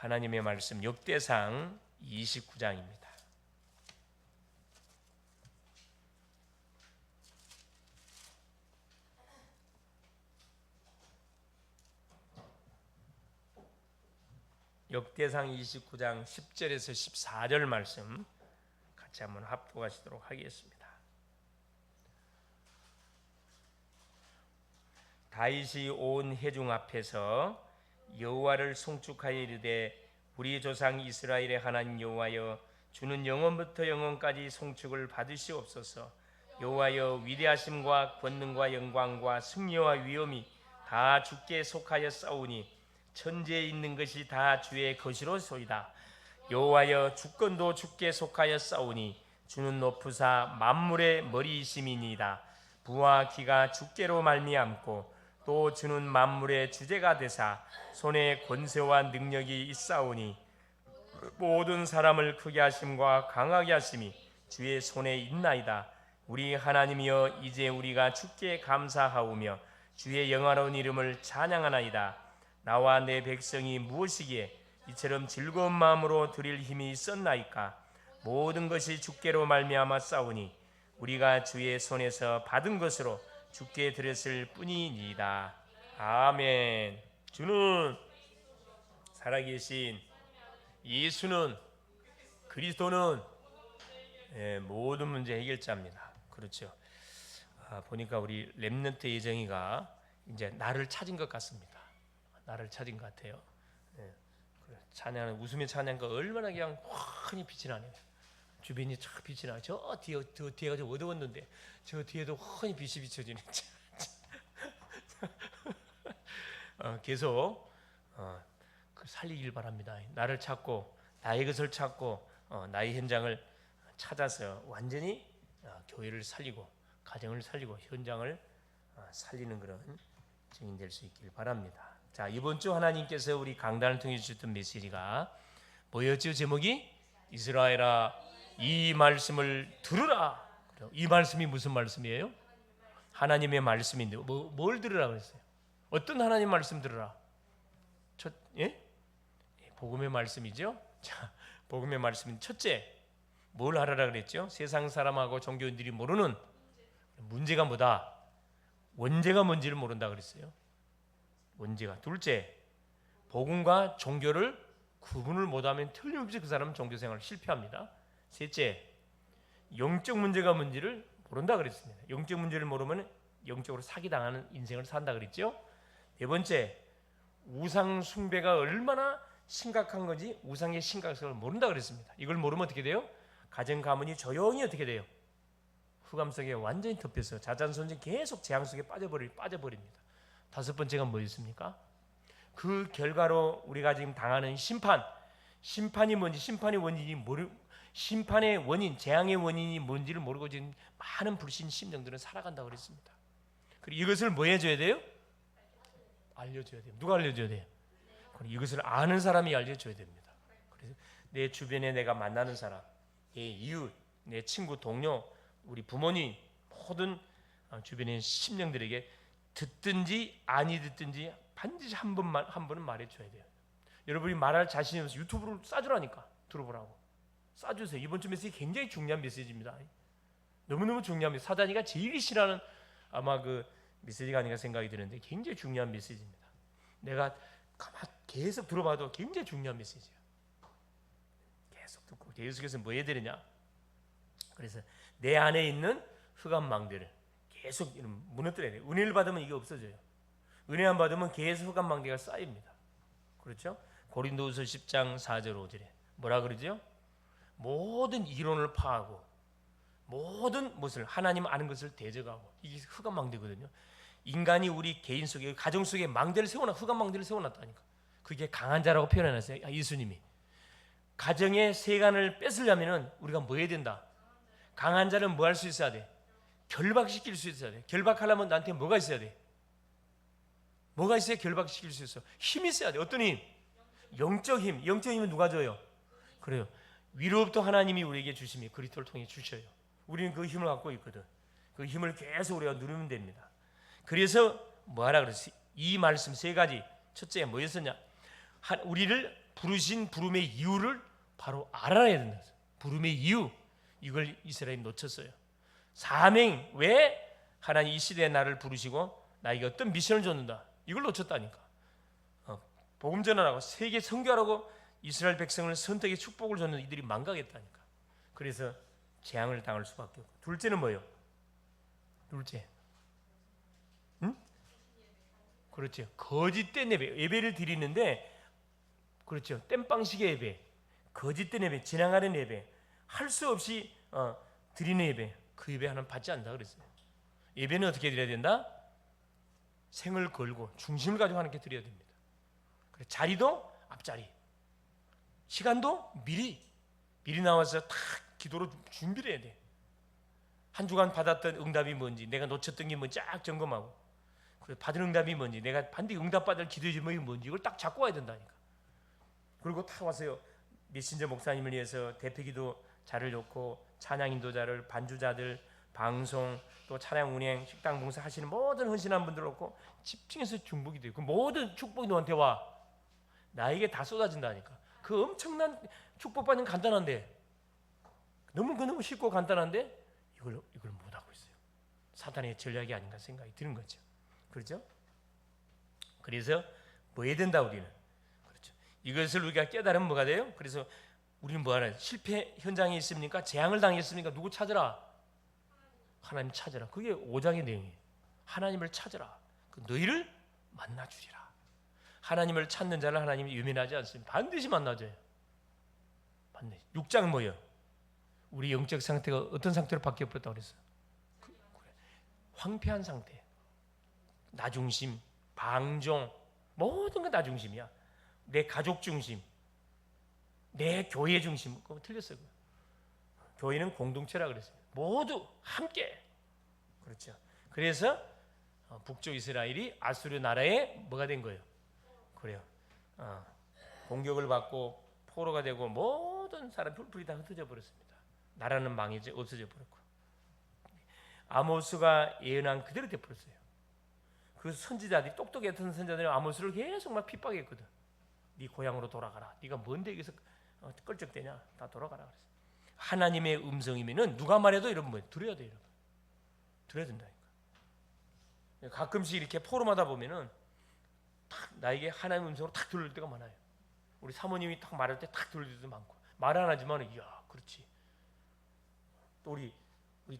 하나님의 말씀 역대상 29장입니다. 역대상 29장 10절에서 14절 말씀 같이 한번 합독하시도록 하겠습니다. 다윗이 온 회중 앞에서 여호와를 송축하여 이르되 우리 조상 이스라엘의 하나님 여호와여, 주는 영원부터 영원까지 송축을 받으시옵소서. 여호와여, 위대하심과 권능과 영광과 승리와 위엄이 다 주께 속하여 싸우니 천지에 있는 것이 다 주의 것이로소이다. 여호와여, 주권도 주께 속하여 싸우니 주는 높으사 만물의 머리이심이니이다. 부와 기가 주께로 말미암고 또 주는 만물의 주제가 되사 손에 권세와 능력이 있사오니 모든 사람을 크게 하심과 강하게 하심이 주의 손에 있나이다. 우리 하나님이여, 이제 우리가 주께 감사하오며 주의 영화로운 이름을 찬양하나이다. 나와 내 백성이 무엇이기에 이처럼 즐거운 마음으로 드릴 힘이 있었나이까? 모든 것이 주께로 말미암아 싸우니 우리가 주의 손에서 받은 것으로 주께 드렸을 뿐이니이다. 아멘. 주는 살아계신 예수는, 그리스도는 모든 문제 해결자입니다. 그렇죠. 보니까 우리 렘넌트 예정이가 이제 나를 찾은 것 같습니다. 나를 찾은 것 같아요. 찬양, 웃으며 찬양가 얼마나 그냥 환히 빛이 나네요. 주변이 참 빛이 나요. 저 뒤에가 좀 어두웠는데 저 뒤에도 환히 빛이 비춰지네. 계속 살리길 바랍니다. 나를 찾고 나의 것을 찾고 나의 현장을 찾아서 완전히 교회를 살리고 가정을 살리고 현장을 살리는 그런 증인 될 수 있길 바랍니다. 자, 이번 주 하나님께서 우리 강단을 통해 주셨던 메시지가 뭐였죠? 제목이 이스라엘아, 이 말씀을 들으라. 이 말씀이 무슨 말씀이에요? 하나님의 말씀인데 뭘 들으라 그랬어요? 어떤 하나님 말씀 들으라? 복음의 말씀이죠. 자, 복음의 말씀은 첫째, 뭘 하라라 그랬죠? 세상 사람하고 종교인들이 모르는 문제가 뭐다? 원죄가 뭔지를 모른다 그랬어요. 원죄가. 둘째, 복음과 종교를 구분을 못하면 틀림없이 그 사람은 종교생활을 실패합니다. 셋째, 영적 문제가 뭔지를 모른다 그랬습니다. 영적 문제를 모르면 영적으로 사기당하는 인생을 산다 그랬죠. 네 번째, 우상 숭배가 얼마나 심각한 건지 우상의 심각성을 모른다 그랬습니다. 이걸 모르면 어떻게 돼요? 가정 가문이 조용히 어떻게 돼요? 흑암 속에 완전히 덮여서 자잔손진 계속 재앙 속에 빠져버립니다. 다섯 번째가 뭐였습니까? 그 결과로 우리가 지금 당하는 심판이 뭔지, 심판의 원인, 재앙의 원인이 뭔지를 모르고 지금 많은 불신 심령들은 살아간다고 그랬습니다. 그리고 이것을 뭐 해줘야 돼요? 알려줘야 돼요. 누가 알려줘야 돼요? 이것을 아는 사람이 알려줘야 됩니다. 그래서 내 주변에 내가 만나는 사람, 내 이웃, 내 친구, 동료, 우리 부모님, 모든 주변의 심령들에게 듣든지 아니 듣든지 반드시 한 번은 말해줘야 돼요. 여러분이 말할 자신이 없어서 유튜브를 쏴주라니까 들어보라고. 쏴주세요. 이번 주 메시지 굉장히 중요한 메시지입니다. 너무너무 중요합니다. 사단이가 제일 싫어하는 아마 그 메시지가 아닌가 생각이 드는데 굉장히 중요한 메시지입니다. 내가 계속 들어봐도 굉장히 중요한 메시지예요. 계속 듣고 계속해서 뭐 해야 되느냐. 그래서 내 안에 있는 흑암망대를 계속 무너뜨려야 돼요. 은혜를 받으면 이게 없어져요. 은혜 안 받으면 계속 흑암망대가 쌓입니다. 그렇죠? 고린도후서 10장 4절 5절에 뭐라 그러죠? 모든 이론을 파하고 모든 것을 하나님 아는 것을 대적하고, 이게 흑암망대거든요. 인간이 우리 개인 속에 가정 속에 망대를 흑암망대를 세워놨다니까. 그게 강한 자라고 표현해놨어요. 예수님이. 가정의 세간을 뺏으려면 우리가 뭐 해야 된다? 강한 자를 뭐 할 수 있어야 돼? 결박시킬 수 있어야 돼. 결박하려면 나한테 뭐가 있어야 돼? 뭐가 있어야 결박시킬 수 있어? 힘이 있어야 돼. 어떤 힘? 영적 힘. 영적 힘은 누가 줘요? 그래요. 위로부터 하나님이 우리에게 주심이 그리스도를 통해 주셔요. 우리는 그 힘을 갖고 있거든. 그 힘을 계속 우리가 누리면 됩니다. 그래서 뭐하라 그랬어요? 이 말씀 세 가지. 첫째 뭐였었냐? 우리를 부르신 부름의 이유를 바로 알아야 된다. 부름의 이유, 이걸 이스라엘이 놓쳤어요. 사명, 왜 하나님 이 시대에 나를 부르시고 나에게 어떤 미션을 줬는가, 이걸 놓쳤다니까. 복음 전하라고, 세계 선교하라고 이스라엘 백성을 선택의 축복을 줬는데 이들이 망각했다니까. 그래서 재앙을 당할 수밖에 없고. 둘째는 뭐예요? 둘째, 응? 그렇죠. 거짓된 예배를 드리는데, 그렇죠. 땜빵식의 예배, 거짓된 예배, 지나가는 예배, 할 수 없이 드리는 예배, 그 예배 하나는 받지 않는다 그랬어요. 예배는 어떻게 드려야 된다? 생을 걸고 중심을 가지고 하나님께 드려야 됩니다. 그래, 자리도 앞자리, 시간도 미리 나와서 탁 기도로 준비를 해야 돼. 한 주간 받았던 응답이 뭔지, 내가 놓쳤던 게 뭔지 쫙 점검하고, 그래, 받은 응답이 뭔지, 내가 반드시 응답받을 기도의 제목이 뭔지, 이걸 딱 잡고 와야 된다니까. 그리고 딱 와서요, 메신저 목사님을 위해서 대표기도 자를 놓고, 찬양 인도자를, 반주자들, 방송, 또 차량 운행, 식당 봉사 하시는 모든 헌신한 분들 놓고 집중해서 중보기 돼요. 그 모든 축복이 너한테 와. 나에게 다 쏟아진다니까. 그 엄청난 축복받는 간단한데, 너무 쉽고 간단한데 이걸 못 하고 있어요. 사탄의 전략이 아닌가 생각이 드는 거죠. 그렇죠? 그래서 뭐 해야 된다 우리는. 그렇죠. 이것을 우리가 깨달으면 뭐가 돼요? 그래서 우리는 뭐 하나, 실패 현장에 있습니까? 재앙을 당했습니까? 누구 찾으라? 하나님 찾으라. 그게 5장의 내용이에요. 하나님을 찾으라. 그 너희를 만나주리라. 하나님을 찾는 자를 하나님이 유면하지 않습니다. 반드시 만나줘요. 반드시. 6장은 뭐예요? 우리 영적 상태가 어떤 상태로 바뀌어버렸다고 그랬어요? 황폐한 상태. 나중심, 방종, 모든 건 나중심이야. 내 가족 중심, 내 교회 중심. 그거 틀렸어요. 교회는 공동체라 그랬어요. 모두 함께. 그렇죠. 그래서 북쪽 이스라엘이 아수르 나라에 뭐가 된 거예요? 그래요. 공격을 받고 포로가 되고 모든 사람 풀풀이 다 흩어져 버렸습니다. 나라는 망해져 없어져 버렸고, 아모스가 예언한 그대로 돼 버렸어요. 그 선지자들이, 똑똑했던 선지자들이 아모스를 계속 막 핍박했거든. 네 고향으로 돌아가라. 네가 뭔데 여기서 껄쩍대냐? 다 돌아가라 그랬어. 하나님의 음성이면은 누가 말해도 여러분 뭐 들어야 돼요. 여러분 들어야 된다니까. 가끔씩 이렇게 포럼하다 보면은 딱 나에게 하나님의 음성으로 탁 들릴 때가 많아요. 우리 사모님이 딱 말할 때 탁 들릴 때도 많고, 말 안 하지만 이야 그렇지. 또 우리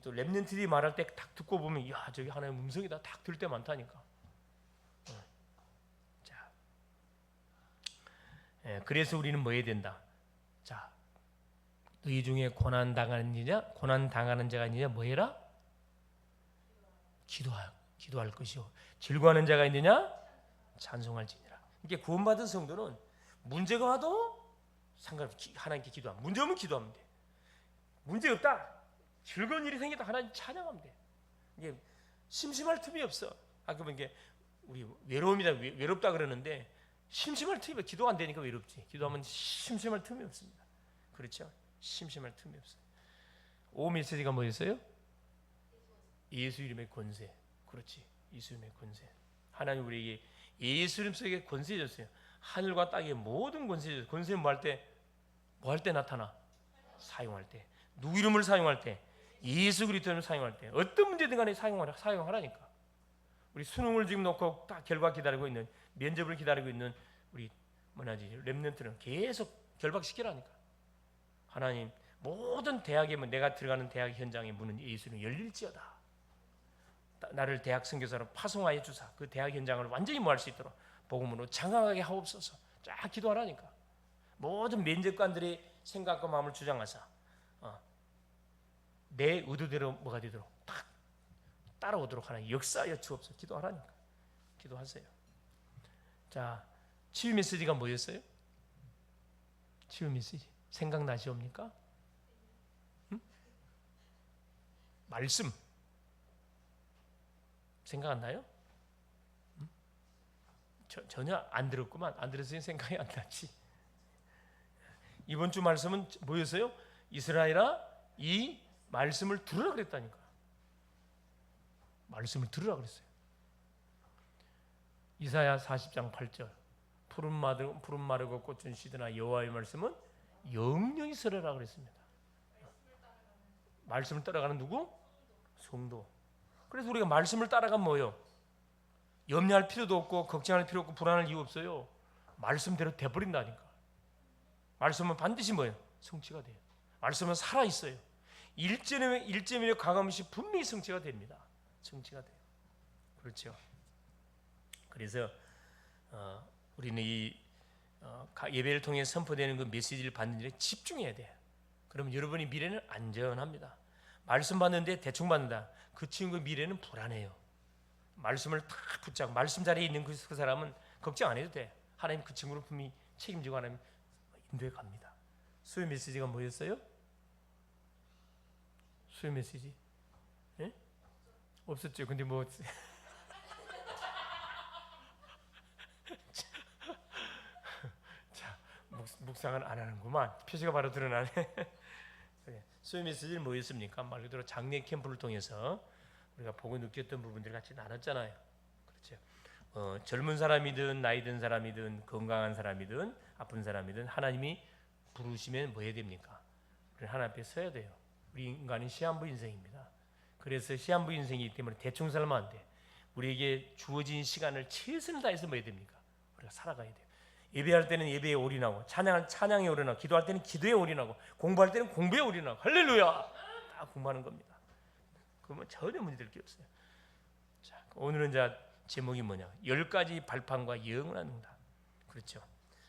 또 렘넌트들이 말할 때 딱 듣고 보면 이야 저기 하나님의 음성이다 탁 들을 때 많다니까. 자, 그래서 우리는 뭐 해야 된다? 자, 너희 중에 고난 당하는 자가 있느냐 뭐 해라? 기도할 것이요. 즐거워하는 자가 있느냐? 찬송할지니라. 이게 구원받은 성도는 문제가 와도 상관없이 하나님께 기도하면, 문제 오면 기도하면 돼. 문제 없다, 즐거운 일이 생겼다, 하나님 찬양하면 돼. 이게 심심할 틈이 없어. 아까 이게 우리 외로움이다, 외롭다 그러는데 심심할 틈이 없어. 기도가 안 되니까 외롭지. 기도하면 심심할 틈이 없습니다. 그렇죠? 심심할 tum이 없어요. 5 메시지가 뭐였어요? 예수 이름의 권세. 그렇지. 예수 이름의 권세. 하나님 우리에게 예수 이름 속에 권세 줬어요. 하늘과 땅의 모든 권세 줬어요. 권세는 뭐 할 때 나타나? 사용할 때. 누구 이름을 사용할 때? 예수 그리스도 이름을 사용할 때. 어떤 문제든 간에 사용하라니까. 우리 수능을 지금 놓고 딱 결과 기다리고 있는, 면접을 기다리고 있는 우리 렘넌트는 계속 결박시키라니까. 하나님 모든 대학에, 내가 들어가는 대학 현장의 문은 예수는 열릴지어다. 나를 대학 선교사로 파송하여 주사 그 대학 현장을 완전히 모할 수 있도록 복음으로 장악하게 하옵소서. 쫙 기도하라니까. 모든 면접관들의 생각과 마음을 주장하사 내 의도대로 뭐가 되도록 딱 따라오도록 하나님 역사하여 주옵소서. 기도하라니까. 기도하세요. 자, 치유 메시지가 뭐였어요? 치유 메시지 생각나시옵니까? 응? 말씀 생각 안 나요? 응? 전혀 안 들었구만. 안 들었으니 생각이 안 나지. 이번 주 말씀은 뭐였어요? 이스라엘아 이 말씀을 들으라 그랬다니까. 말씀을 들으라 그랬어요. 이사야 40장 8절 푸른 마르고 꽃은 시드나 여호와의 말씀은 영영이 서려라 그랬습니다. 말씀을 따라가는 누구? 성도. 그래서 우리가 말씀을 따라가면 뭐예요? 염려할 필요도 없고 걱정할 필요 없고 불안할 이유 없어요. 말씀대로 돼버린다니까. 말씀은 반드시 뭐예요? 성취가 돼요. 말씀은 살아있어요. 일제미력 가감없이 분명히 성취가 됩니다. 성취가 돼요. 그렇죠. 그래서 우리는 이 예배를 통해 선포되는 그 메시지를 받는 일에 집중해야 돼요. 그러면 여러분의 미래는 안전합니다. 말씀 받는데 대충 받는다. 그 친구의 미래는 불안해요. 말씀을 딱 붙잡고 말씀 자리에 있는 그 사람은 걱정 안 해도 돼. 하나님 그 친구를 분명히 책임지고 하나님 인도해 갑니다. 수요 메시지가 뭐였어요? 수요 메시지? 예? 없었죠. 근데 뭐 자, 묵상은 안 하는구만. 표시가 바로 드러나네. 수요 메시지는 뭐였습니까? 말 그대로 장례 캠프를 통해서 우리가 보고 느꼈던 부분들을 같이 나눴잖아요. 그렇죠. 젊은 사람이든 나이 든 사람이든 건강한 사람이든 아픈 사람이든 하나님이 부르시면 뭐 해야 됩니까? 우리 하나님 앞에 서야 돼요. 우리 인간은 시한부 인생입니다. 그래서 시한부 인생이기 때문에 대충 살면 안 돼. 우리에게 주어진 시간을 최선을 다해서 뭐 해야 됩니까? 우리가 살아가야 돼요. 예배할 때는 예배에 올인하고 찬양에 올인하고 기도할 때는 기도에 올인하고 공부할 때는 공부에 올인하고 할렐루야 다 공부하는 겁니다. 그러면 전혀 문제될 게 없어요. 자, 오늘은 자 제목이 뭐냐? 10가지 발판과 영원한 응답. 그렇죠.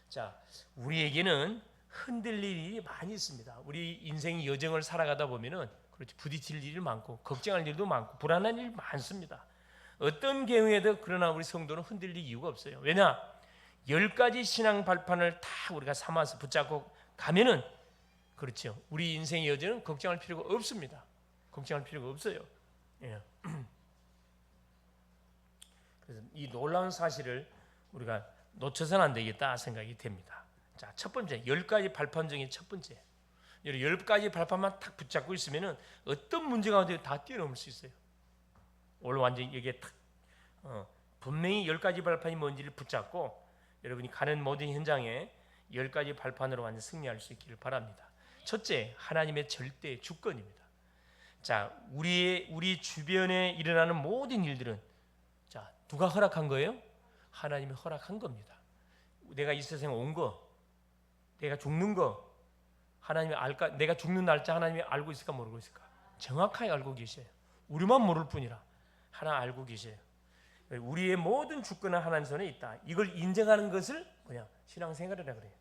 자, 우리에게는 흔들릴 일이 많이 있습니다. 우리 인생의 여정을 살아가다 보면은 그렇지 부딪힐 일이 많고 걱정할 일도 많고 불안한 일이 많습니다. 어떤 경우에도 그러나 우리 성도는 흔들릴 이유가 없어요. 왜냐? 10가지 신앙 발판을 다 우리가 삼아서 붙잡고 가면은 그렇죠. 우리 인생의 여정은 걱정할 필요가 없습니다. 걱정할 필요가 없어요. 예. 그래서 이 놀라운 사실을 우리가 놓쳐서는 안 되겠다 생각이 됩니다. 자, 첫 번째 10가지 발판 중에 첫 번째 10가지 발판만 딱 붙잡고 있으면은 어떤 문제가 와도 다 뛰어넘을 수 있어요. 오늘 완전히 여기에 딱 분명히 10가지 발판이 뭔지를 붙잡고 여러분이 가는 모든 현장에 10가지 발판으로 완전 승리할 수 있기를 바랍니다. 첫째, 하나님의 절대 주권입니다. 자, 우리 주변에 일어나는 모든 일들은 자, 누가 허락한 거예요? 하나님이 허락한 겁니다. 내가 이 세상에 온 거, 내가 죽는 거, 하나님이 알까? 내가 죽는 날짜 하나님이 알고 있을까 모르고 있을까? 정확하게 알고 계셔요. 우리만 모를 뿐이라 하나 알고 계셔요. 우리의 모든 주권은 하나님 손에 있다. 이걸 인정하는 것을 뭐냐? 신앙생활이라 그래요.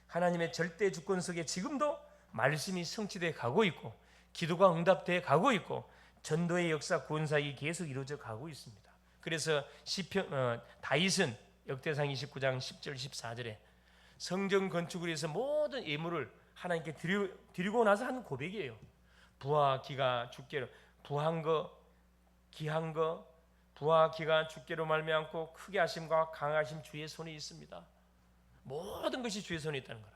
하나님의 절대 주권 속에 지금도 말씀이 성취되어 가고 있고 기도가 응답되어 가고 있고 전도의 역사 구원사역이 계속 이루어져 가고 있습니다. 그래서 다윗은 역대상 29장 10절 14절에 성전 건축을 위해서 모든 예물을 하나님께 드리고 나서 한 고백이에요. 부와 기가 주께로 부한 거 기한 거 부와 기가 주께로 말미암고 크게 하심과 강하심 주의 손에 있습니다. 모든 것이 주의 손에 있다는 거라.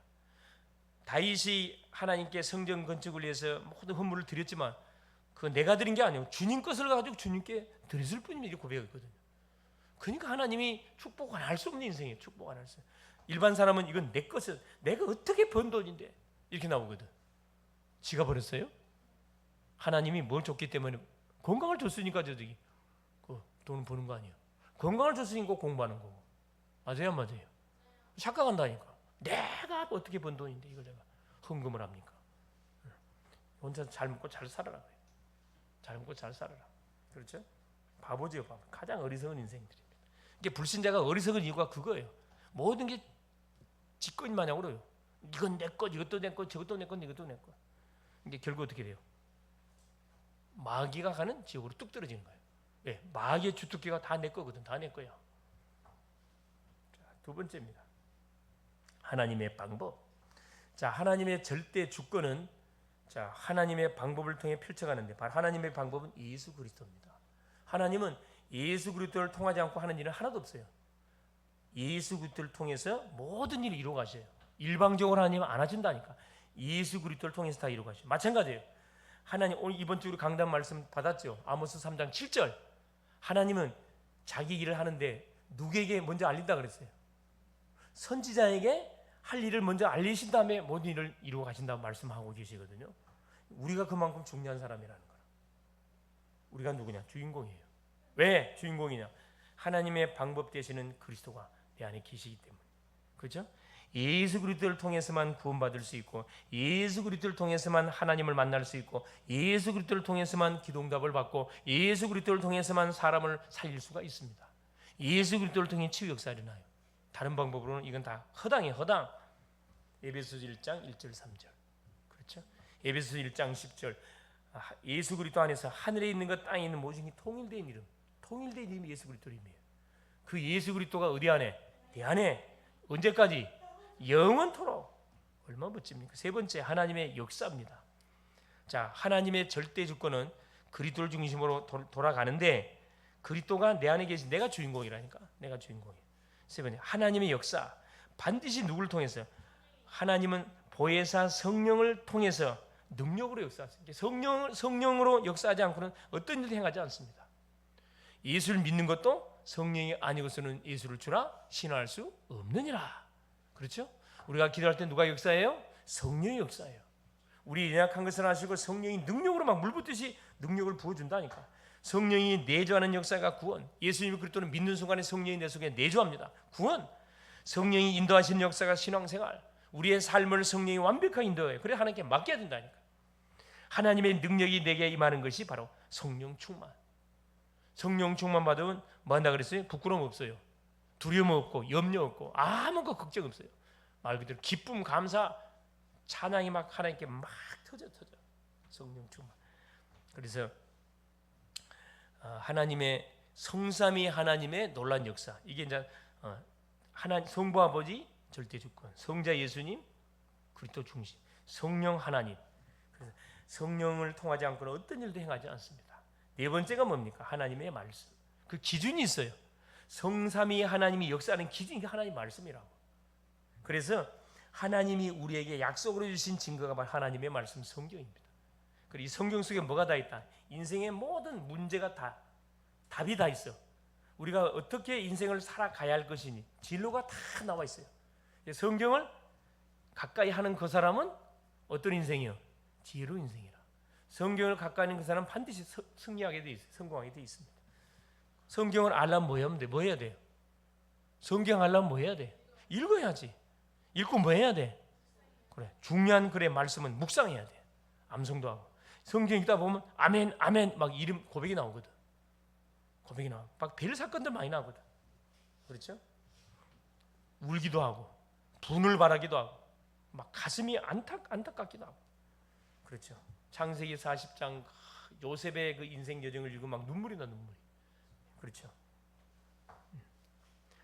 다윗이 하나님께 성전 건축을 위해서 모든 헌물을 드렸지만 그건 내가 드린 게 아니고 주님 것을 가지고 주님께 드렸을 뿐입니다. 이렇게 고백했거든요. 그러니까 하나님이 축복 안 할 수 없는 인생이에요. 축복 안 할 수. 일반 사람은 이건 내 것을 내가 어떻게 번 돈인데 이렇게 나오거든. 지가 버렸어요? 하나님이 뭘 줬기 때문에 건강을 줬으니까 저기 그 돈 버는 거 아니에요. 건강을 줬으니까 공부하는 거고. 맞아요, 안 맞아요? 착각한다니까. 내가 어떻게 번 돈인데 이걸 내가 헌금을 합니까? 혼자 잘 먹고 잘 살아라 그래요. 잘 먹고 잘 살아라. 그렇죠? 바보지요, 바보. 가장 어리석은 인생들입니다. 이게 불신자가 어리석은 이유가 그거예요. 모든 게 지꺼인 마냥 울어요. 이건 내 것, 이것도 내 것, 저것도 내 것, 이것도 내 것. 이게 결국 어떻게 돼요? 마귀가 가는 지옥으로 뚝 떨어지는 거예요. 왜? 마귀의 주특기가 다 내 거거든. 다 내 거야. 자, 두 번째입니다. 하나님의 방법. 자, 하나님의 절대 주권은 자, 하나님의 방법을 통해 펼쳐가는데 바로 하나님의 방법은 예수 그리스도입니다. 하나님은 예수 그리스도를 통하지 않고 하는 일은 하나도 없어요. 예수 그리스도를 통해서 모든 일을 이루어 가셔요. 일방적으로 하나님은 안 하신다니까. 예수 그리스도를 통해서 다 이루어 가셔요. 마찬가지예요. 하나님 오늘 이번 주 우리 강단 말씀 받았죠. 아모스 3장 7절. 하나님은 자기 일을 하는데 누구에게 먼저 알린다 그랬어요. 선지자에게 할 일을 먼저 알리신 다음에 모든 일을 이루어 가신다고 말씀하고 계시거든요. 우리가 그만큼 중요한 사람이라는 거예요. 우리가 누구냐? 주인공이에요. 왜 주인공이냐? 하나님의 방법 되시는 그리스도가 내 안에 계시기 때문에. 그렇죠? 예수 그리스도를 통해서만 구원받을 수 있고, 예수 그리스도를 통해서만 하나님을 만날 수 있고, 예수 그리스도를 통해서만 기도응답을 받고, 예수 그리스도를 통해서만 사람을 살릴 수가 있습니다. 예수 그리스도를 통해 치유 역사가 일어나요. 다른 방법으로는 이건 다 허당이에요. 허당. 에베소서 1장 1절 3절. 그렇죠? 에베소서 1장 10절. 예수 그리스도 안에서 하늘에 있는 것 땅에 있는 모든 게 통일된 이름. 통일된 이름이 예수 그리스도 이름이에요. 그 예수 그리스도가 어디 안에? 내 안에. 언제까지? 영원토록. 얼마나 멋집니까? 세 번째, 하나님의 역사입니다. 자, 하나님의 절대 주권은 그리스도를 중심으로 돌아가는데, 그리스도가 내 안에 계신 내가 주인공이라니까. 내가 주인공이에요. 세 번째, 하나님의 역사. 반드시 누구를 통해서? 하나님은 보혜사 성령을 통해서 능력으로 역사하세요. 성령으로 역사하지 않고는 어떤 일도 행하지 않습니다. 예수를 믿는 것도 성령이 아니고서는 예수를 주라 신뢰할 수 없느니라. 그렇죠? 우리가 기도할 때 누가 역사해요? 성령이 역사해요. 우리 연약한 것을 아시고 성령이 능력으로 막 물붓듯이 능력을 부어준다니까. 성령이 내주하는 역사가 구원. 예수님을 그리스도를 믿는 순간에 성령이 내 속에 내주합니다. 구원. 성령이 인도하시는 역사가 신앙생활. 우리의 삶을 성령이 완벽하게 인도해요. 그래 하나님께 맡겨야 된다니까. 하나님의 능력이 내게 임하는 것이 바로 성령 충만. 성령 충만 받으면 뭐 한다 그랬어요? 부끄러움 없어요. 두려움 없고 염려 없고 아무것도 걱정 없어요. 말 그대로 기쁨, 감사, 찬양이 막 하나님께 막 터져. 성령 충만. 그래서 하나님의 성삼위 하나님의 놀란 역사. 이게 이제 하나님 성부 아버지 절대 주권, 성자 예수님 그리스도 중심, 성령 하나님. 그래서 성령을 통하지 않고는 어떤 일도 행하지 않습니다. 네 번째가 뭡니까? 하나님의 말씀. 그 기준이 있어요. 성삼위 하나님이 역사하는 기준이 하나님 말씀이라고. 그래서 하나님이 우리에게 약속으로 주신 증거가 바로 하나님의 말씀 성경입니다. 그리고 이 성경 속에 뭐가 다 있다? 인생의 모든 문제가 다 답이 다 있어. 우리가 어떻게 인생을 살아가야 할 것이니 진로가 다 나와 있어요. 성경을 가까이 하는 그 사람은 어떤 인생이요? 지혜로운 인생이라. 성경을 가까이 하는 그 사람은 반드시 승리하게 돼 있어요. 성공하게 돼 있습니다. 성경을 알려면 뭐 해야 돼요? 성경 알려면 뭐 해야 돼? 읽어야지. 읽고 뭐 해야 돼? 그래. 중요한 글의 말씀은 묵상해야 돼. 암송도 하고. 성경 읽다 보면 아멘 아멘 막 이름 고백이 나오거든. 고백이 나와. 막 별 사건들 많이 나오거든. 그렇죠? 울기도 하고 분을 바라기도 하고 막 가슴이 안타깝기도 하고. 그렇죠. 창세기 40장 요셉의 그 인생 여정을 읽으면 막 눈물이 나. 그렇죠.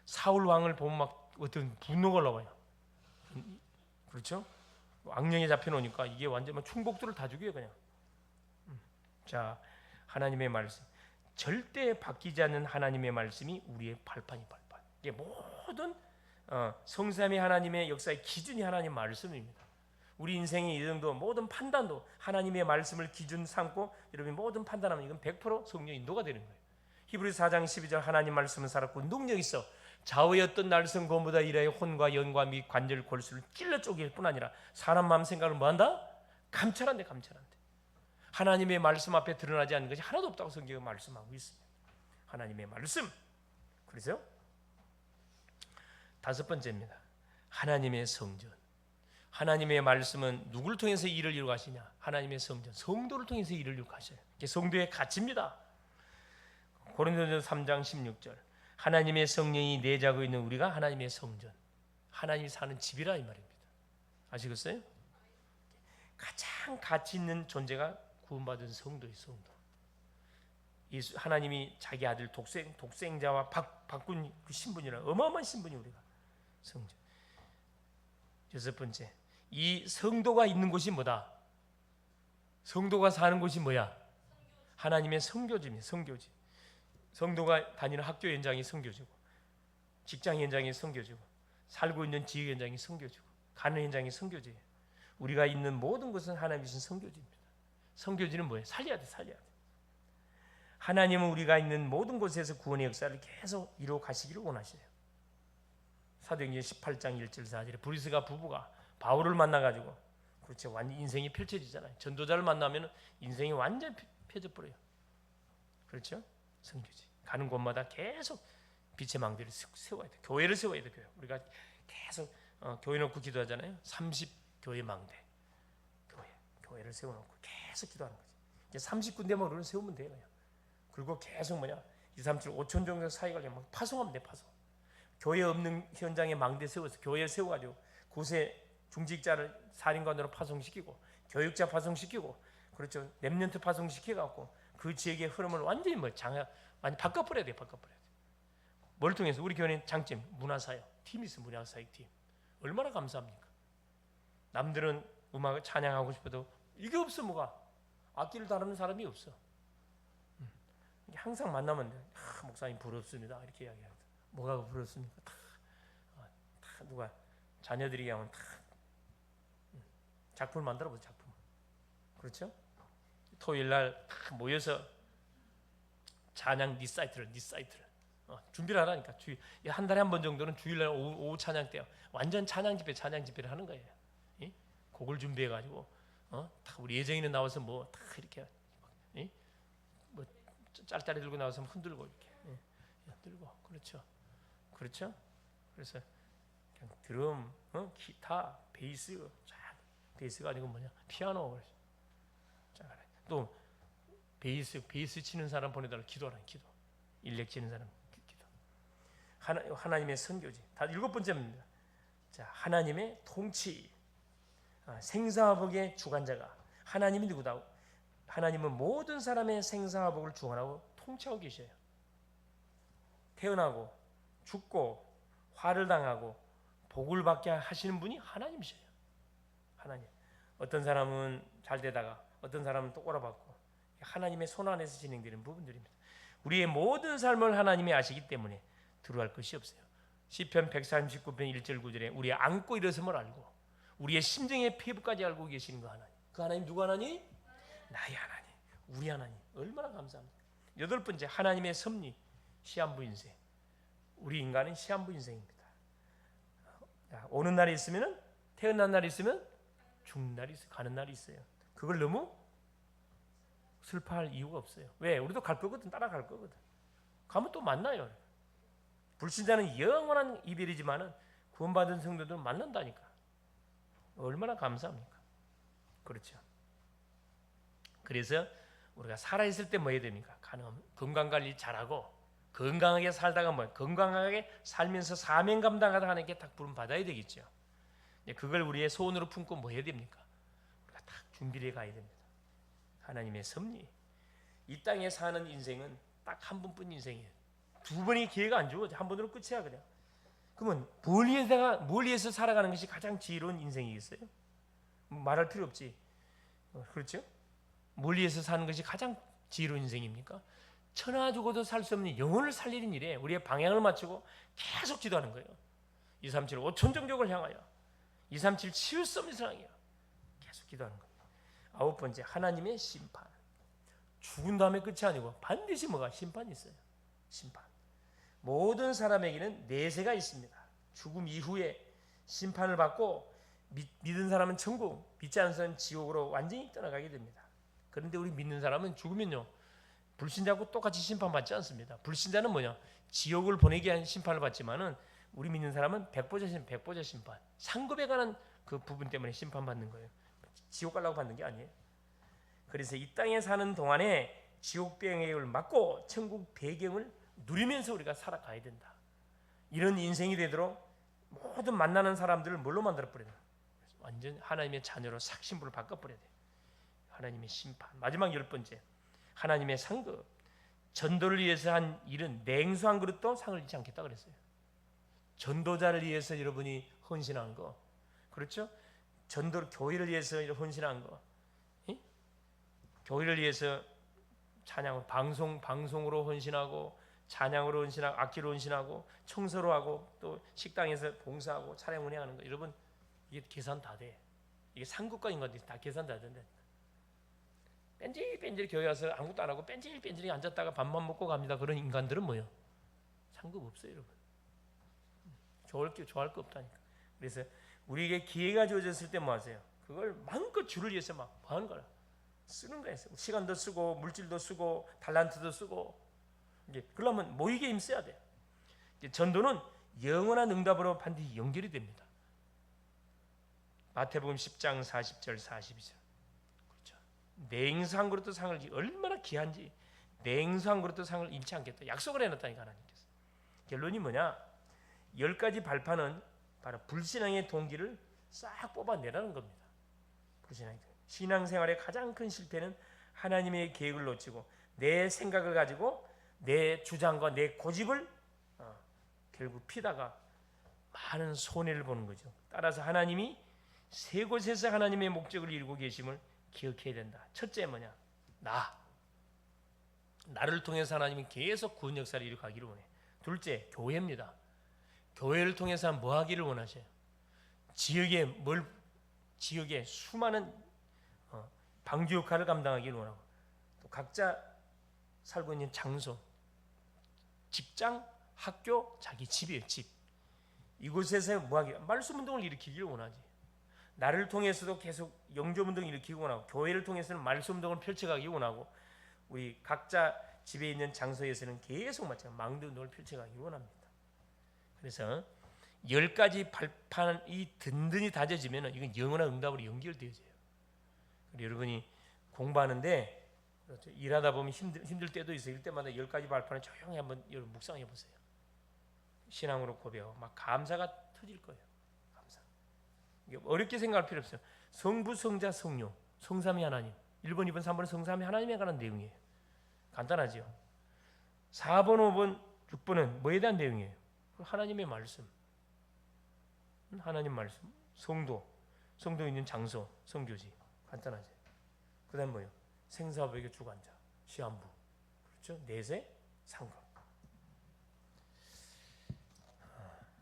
사울 왕을 보면 막 어떤 분노가 올라와요. 그렇죠? 악령에 잡혀놓으니까 이게 완전 막 충복들을 다 죽여요 그냥. 자, 하나님의 말씀. 절대 바뀌지 않는 하나님의 말씀이 우리의 발판. 이게 모든 성삼위 하나님의 역사의 기준이 하나님 말씀입니다. 우리 인생의 이 정도 모든 판단도 하나님의 말씀을 기준 삼고 여러분이 모든 판단하면 이건 100% 성령 인도가 되는 거예요. 히브리서 4장 12절 하나님 말씀은 살았고 능력이 있어 좌우의 어떤 날선 검보다 이라의 혼과 영과 및 관절 골수를 찔러 쪼갤 뿐 아니라 사람 마음 생각을 뭐한다? 감찰한대. 하나님의 말씀 앞에 드러나지 않는 것이 하나도 없다고 성경은 말씀하고 있습니다. 하나님의 말씀. 그래서 다섯 번째입니다. 하나님의 성전. 하나님의 말씀은 누구를 통해서 일을 이루어 가시냐? 하나님의 성전, 성도를 통해서 일을 이루어 가셔요. 이게 성도의 가치입니다. 고린도전서 3장 16절. 하나님의 성령이 내재하고 있는 우리가 하나님의 성전, 하나님이 사는 집이라 이 말입니다. 아시겠어요? 가장 가치 있는 존재가 구원받은 성도의 성도. 예수 하나님이 자기 아들 독생자와 바꾼 그 신분이라 어마어마한 신분이 우리가 성전. 여섯 번째, 이 성도가 있는 곳이 뭐다? 성도가 사는 곳이 뭐야? 하나님의 성교지입니다. 성교지. 성도가 다니는 학교 현장이 성교지고, 직장 현장이 성교지고, 살고 있는 지역 현장이 성교지고, 가는 현장이 성교지예요. 우리가 있는 모든 것은 하나님이 주신 성교지입니다. 성교지는 뭐예요? 살려야 돼. 하나님은 우리가 있는 모든 곳에서 구원의 역사를 계속 이루어 가시기를 원하셔요. 사도행전 18장 1절 4절에 브리스가 부부가 바울을 만나가지고 그렇죠, 완전 인생이 펼쳐지잖아요. 전도자를 만나면 인생이 완전 펴져 버려요. 그렇죠? 선교지 가는 곳마다 계속 빛의 망대를 세워야 돼. 교회를 세워야 돼. 교회. 우리가 계속 교회 놓고 기도하잖아요. 30교회 망대, 교회를 세워놓고 계속 기도하는 거지. 이제 30군데만 우리는 세우면 돼요. 그리고 계속 2, 3, 7, 5천 정도 사이가 막 파송하면 돼. 파송. 교회 없는 현장에 망대 세워서 교회 세워가지고 곳에 중직자를 살인관으로 파송시키고 교육자 파송시키고 그렇죠. 렘넌트 파송시켜갖고 그 지역의 흐름을 완전히 많이 바꿔버려야 돼. 바꿔버려야 돼. 뭘 통해서? 우리 교회는 장점 문화사역 팀이 있어. 문화사역 팀 얼마나 감사합니까? 남들은 음악을 찬양하고 싶어도 이게 없어. 뭐가 악기를 다루는 사람이 없어. 항상 만나면 목사님 부럽습니다 이렇게 이야기하거든. 뭐가 부럽습니까? 다 누가 자녀들이 하면 다 작품을 만들어보자. 작품. 그렇죠? 토요일 날 모여서 찬양 리사이트를 준비를 하라니까. 한 달에 한 번 정도는 주일날 오후 찬양 때요. 완전 찬양 집회를 하는 거예요. 곡을 준비해가지고 다 우리 예정이는 나와서 다 이렇게 뭐 짤짤이 들고 나와서 흔들고 이렇게 들고 그렇죠. 그래서 그냥 드럼, 기타, 베이스가 아니고 피아노. 또 베이스 치는 사람 보내달라. 기도하라는 기도. 일렉 치는 사람 기도. 하나님의 선교지. 다 7번째입니다. 자, 하나님의 통치. 생사화복의 주관자가 하나님이 누구다? 하나님은 모든 사람의 생사화복을 주관하고 통치하고 계셔요. 태어나고 죽고 화를 당하고 복을 받게 하시는 분이 하나님이셔요. 하나님. 어떤 사람은 잘 되다가 어떤 사람은 또 꼬라박고 하나님의 손 안에서 진행되는 부분들입니다. 우리의 모든 삶을 하나님이 아시기 때문에 두려워할 것이 없어요. 시편 139편 1절 9절에 우리의 안고 일어섬을 알고 우리의 심정의 피부까지 알고 계시는 그 하나님. 그 하나님 누구 하나님? 나의 하나님, 우리 하나님. 얼마나 감사합니까? 8번째, 하나님의 섭리, 시한부 인생. 우리 인간은 시한부 인생입니다. 오는 날이 있으면, 태어난 날이 있으면 죽는 날이 있어요. 가는 날이 있어요. 그걸 너무 슬퍼할 이유가 없어요. 왜? 우리도 갈 거거든. 따라갈 거거든. 가면 또 만나요. 불신자는 영원한 이별이지만은 구원받은 성도들은 만난다니까. 얼마나 감사합니까? 그렇죠. 그래서 우리가 살아있을 때 뭐 해야 됩니까? 건강관리 잘하고 건강하게 살다가 건강하게 살면서 사명 감당하다 하나님께 딱 부름 받아야 되겠죠. 그걸 우리의 소원으로 품고 뭐 해야 됩니까? 우리가 딱 준비를 해 가야 됩니다. 하나님의 섭리. 이 땅에 사는 인생은 딱 한 번뿐 인생이에요. 두 번의 기회가 안 주어져. 한 번으로 끝이야 그냥. 그러면 뭘 위해서 살아가는 것이 가장 지혜로운 인생이겠어요? 말할 필요 없지. 그렇죠? 뭘 위해서 사는 것이 가장 지혜로운 인생입니까? 천하 죽어도 살 수 없는 영혼을 살리는 일에 우리의 방향을 맞추고 계속 기도하는 거예요. 237 5천 종족을 향하여 237 치울 수 없는 사랑이야. 계속 기도하는 거예요. 9번째, 하나님의 심판. 죽은 다음에 끝이 아니고 반드시 심판이 있어요. 심판. 모든 사람에게는 내세가 있습니다. 죽음 이후에 심판을 받고 믿은 사람은 천국, 믿지 않는 사람은 지옥으로 완전히 떠나가게 됩니다. 그런데 우리 믿는 사람은 죽으면요, 불신자하고 똑같이 심판받지 않습니다. 불신자는 지옥을 보내게 한 심판을 받지만은 우리 믿는 사람은 백보자 심판, 상급에 관한 그 부분 때문에 심판받는 거예요. 지옥 가려고 받는 게 아니에요. 그래서 이 땅에 사는 동안에 지옥 배경을 맞고 천국 배경을 누리면서 우리가 살아가야 된다. 이런 인생이 되도록 모든 만나는 사람들을 뭘로 만들어버려야 돼? 완전 하나님의 자녀로 싹 신분을 바꿔버려야 돼. 하나님의 심판. 마지막 10번째, 하나님의 상급. 전도를 위해서 한 일은 냉수한 그릇도 상을 잃지 않겠다 그랬어요. 전도자를 위해서 여러분이 헌신한 거, 그렇죠? 교회를 위해서 헌신한 거, 교회를 위해서 찬양, 방송으로 헌신하고, 찬양으로 헌신하고, 악기로 헌신하고, 청소로 하고, 또 식당에서 봉사하고, 차량 운행하는 거, 여러분 이게 계산 다 돼. 이게 상급과 인간들이 다 계산 다 된다. 뺀질뺀질 교회 와서 아무것도 안 하고 뺀질뺀질히 앉았다가 밥만 먹고 갑니다. 그런 인간들은 뭐예요? 상급 없어요, 여러분. 좋아할 거 없다니까. 그래서 우리에게 기회가 주어졌을 때 뭐 하세요? 그걸 마음껏 주를 위해서 막 뭐 하는 거라. 쓰는 거예요. 시간도 쓰고 물질도 쓰고 달란트도 쓰고. 이제 그러려면 모이게 힘써야 돼요. 전도는 영원한 응답으로 반드시 연결이 됩니다. 마태복음 10장 40절 42절. 그렇죠. 냉수 한 그릇도 상을 얼마나 귀한지 냉수 한 그릇도 상을 잃지 않겠다. 약속을 해놨다니까 하나님께서. 결론이 뭐냐? 10가지 발판은 바로 불신앙의 동기를 싹 뽑아내라는 겁니다. 불신앙. 신앙생활의 가장 큰 실패는 하나님의 계획을 놓치고 내 생각을 가지고 내 주장과 내 고집을 결국 피다가 많은 손해를 보는 거죠. 따라서 하나님이 세 곳에서 하나님의 목적을 이루고 계심을 기억해야 된다. 첫째 뭐냐? 나를 통해서 하나님이 계속 구원 역사를 이루가기를 원해. 둘째, 교회입니다. 교회를 통해서 뭐 하기를 원하셔요? 지역에 수많은 방주 역할을 감당하기를 원하고, 또 각자 살고 있는 장소, 직장, 학교, 자기 집이에요. 집. 이곳에서 뭐하기? 말씀 운동을 일으키기를 원하지. 나를 통해서도 계속 영접 운동을 일으키기 원하고, 교회를 통해서는 말씀 운동을 펼쳐가기 원하고, 우리 각자 집에 있는 장소에서는 계속 마찬가지로 망대 운동을 펼쳐가기 원합니다. 그래서 10가지 발판이 든든히 다져지면 이건 영원한 응답으로 연결되어져요. 여러분이 공부하는데 그렇죠. 일하다 보면 힘들 때도 있어요. 이럴 때마다 10가지 발판을 조용히 한번 여러분 묵상해 보세요. 신앙으로 고백하고 막 감사가 터질 거예요. 감사. 어렵게 생각할 필요 없어요. 성부, 성자, 성령, 성삼위 하나님. 1번, 2번, 3번은 성삼위 하나님에 관한 내용이에요. 간단하죠. 4번, 5번, 6번은 뭐에 대한 내용이에요? 하나님의 말씀. 하나님 말씀. 성도 있는 장소, 성교지. 간단하죠. 그 다음 뭐예요? 생사법의 주관자, 시한부. 그렇죠? 내세, 상급.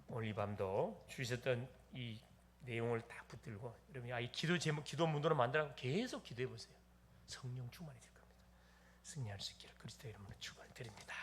오늘 이 밤도 주셨던 이 내용을 다 붙들고 여러분이 이 기도 제목, 기도 문도를 만들라고 계속 기도해 보세요. 성령 충만해질 겁니다. 승리할 수 있기를 그리스도 이름으로 축원을 드립니다.